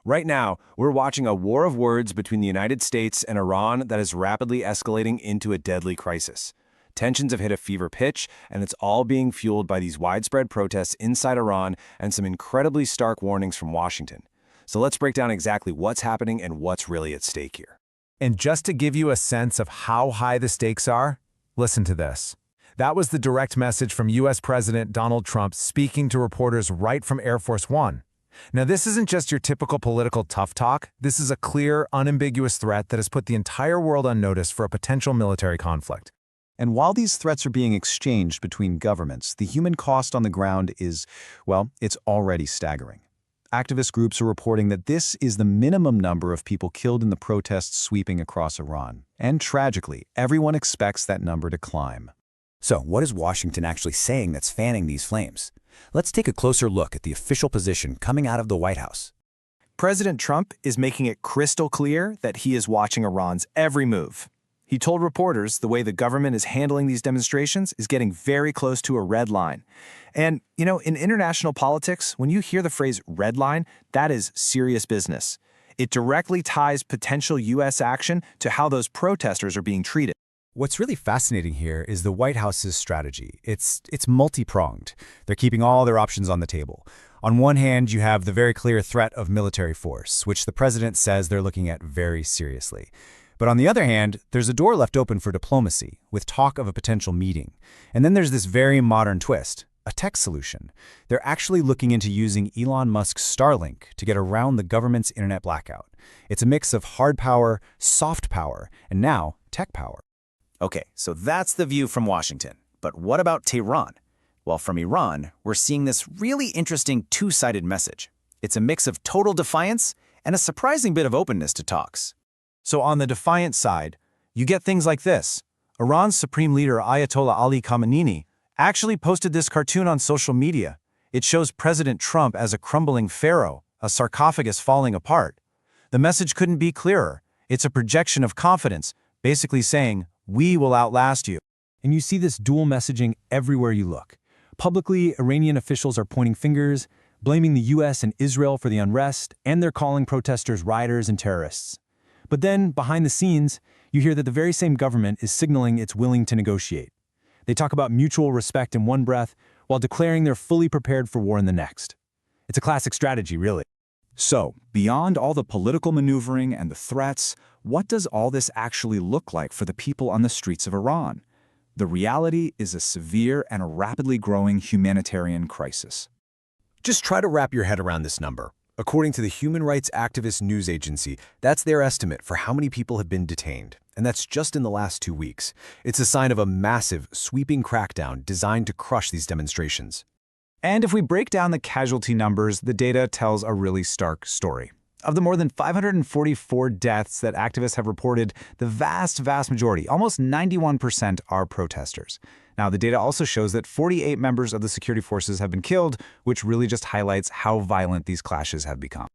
Right now, we're watching a war of words between the United States and Iran that is rapidly escalating into a deadly crisis. Tensions have hit a fever pitch, and it's all being fueled by these widespread protests inside Iran and some incredibly stark warnings from Washington. So let's break down exactly what's happening and what's really at stake here. And just to give you a sense of how high the stakes are, listen to this. That was the direct message from U.S. President Donald Trump speaking to reporters right from Air Force One. Now, this isn't just your typical political tough talk. This is a clear, unambiguous threat that has put the entire world on notice for a potential military conflict. And while these threats are being exchanged between governments, the human cost on the ground is, well, it's already staggering. Activist groups are reporting that this is the minimum number of people killed in the protests sweeping across Iran. And tragically, everyone expects that number to climb. So, what is Washington actually saying that's fanning these flames? Let's take a closer look at the official position coming out of the White House. President Trump is making it crystal clear that he is watching Iran's every move. He told reporters the way the government is handling these demonstrations is getting very close to a red line. And, in international politics, when you hear the phrase red line, that is serious business. It directly ties potential U.S. action to how those protesters are being treated. What's really fascinating here is the White House's strategy. It's multi-pronged. They're keeping all their options on the table. On one hand, you have the very clear threat of military force, which the president says they're looking at very seriously. But on the other hand, there's a door left open for diplomacy, with talk of a potential meeting. And then there's this very modern twist, a tech solution. They're actually looking into using Elon Musk's Starlink to get around the government's internet blackout. It's a mix of hard power, soft power, and now tech power. Okay, so that's the view from Washington. But what about Tehran? Well, from Iran, we're seeing this really interesting two-sided message. It's a mix of total defiance and a surprising bit of openness to talks. So on the defiant side, you get things like this. Iran's supreme leader Ayatollah Ali Khamenei actually posted this cartoon on social media. It shows President Trump as a crumbling pharaoh, a sarcophagus falling apart. The message couldn't be clearer. It's a projection of confidence, basically saying, "We will outlast you." And you see this dual messaging everywhere you look. Publicly, Iranian officials are pointing fingers, blaming the U.S. and Israel for the unrest, and they're calling protesters rioters and terrorists. But then, behind the scenes, you hear that the very same government is signaling it's willing to negotiate. They talk about mutual respect in one breath, while declaring they're fully prepared for war in the next. It's a classic strategy, really. So, beyond all the political maneuvering and the threats, what does all this actually look like for the people on the streets of Iran? The reality is a severe and a rapidly growing humanitarian crisis. Just try to wrap your head around this number. According to the human rights activist news agency, that's their estimate for how many people have been detained. And that's just in the last 2 weeks. It's a sign of a massive, sweeping crackdown designed to crush these demonstrations. And if we break down the casualty numbers, the data tells a really stark story. Of the more than 544 deaths that activists have reported, the vast majority, almost 91%, are protesters. Now, the data also shows that 48 members of the security forces have been killed, which really just highlights how violent these clashes have become.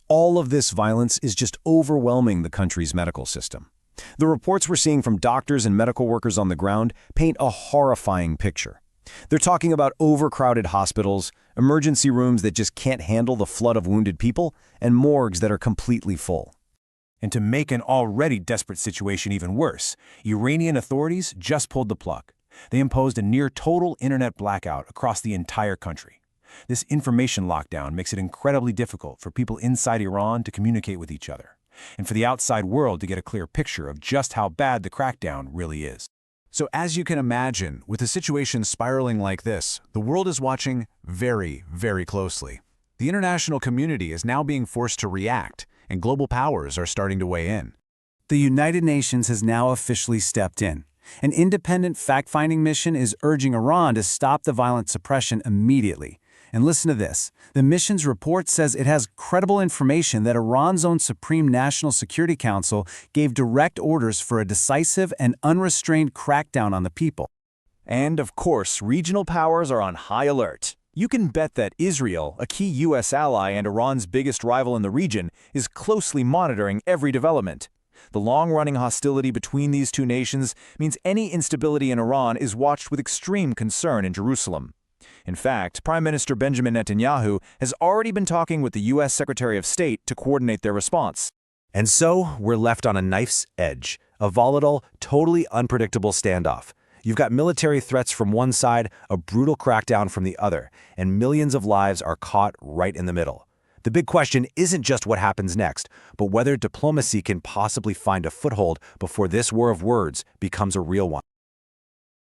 All of this violence is just overwhelming the country's medical system. The reports we're seeing from doctors and medical workers on the ground paint a horrifying picture. They're talking about overcrowded hospitals, emergency rooms that just can't handle the flood of wounded people, and morgues that are completely full. And to make an already desperate situation even worse, Iranian authorities just pulled the plug. They imposed a near-total internet blackout across the entire country. This information lockdown makes it incredibly difficult for people inside Iran to communicate with each other, and for the outside world to get a clear picture of just how bad the crackdown really is. So as you can imagine, with a situation spiraling like this, the world is watching very, very closely. The international community is now being forced to react, and global powers are starting to weigh in. The United Nations has now officially stepped in. An independent fact-finding mission is urging Iran to stop the violent suppression immediately. And listen to this. The mission's report says it has credible information that Iran's own Supreme National Security Council gave direct orders for a decisive and unrestrained crackdown on the people. And, of course, regional powers are on high alert. You can bet that Israel, a key U.S. ally and Iran's biggest rival in the region, is closely monitoring every development. The long-running hostility between these two nations means any instability in Iran is watched with extreme concern in Jerusalem. In fact, Prime Minister Benjamin Netanyahu has already been talking with the U.S. Secretary of State to coordinate their response. And so, we're left on a knife's edge, a volatile, totally unpredictable standoff. You've got military threats from one side, a brutal crackdown from the other, and millions of lives are caught right in the middle. The big question isn't just what happens next, but whether diplomacy can possibly find a foothold before this war of words becomes a real one.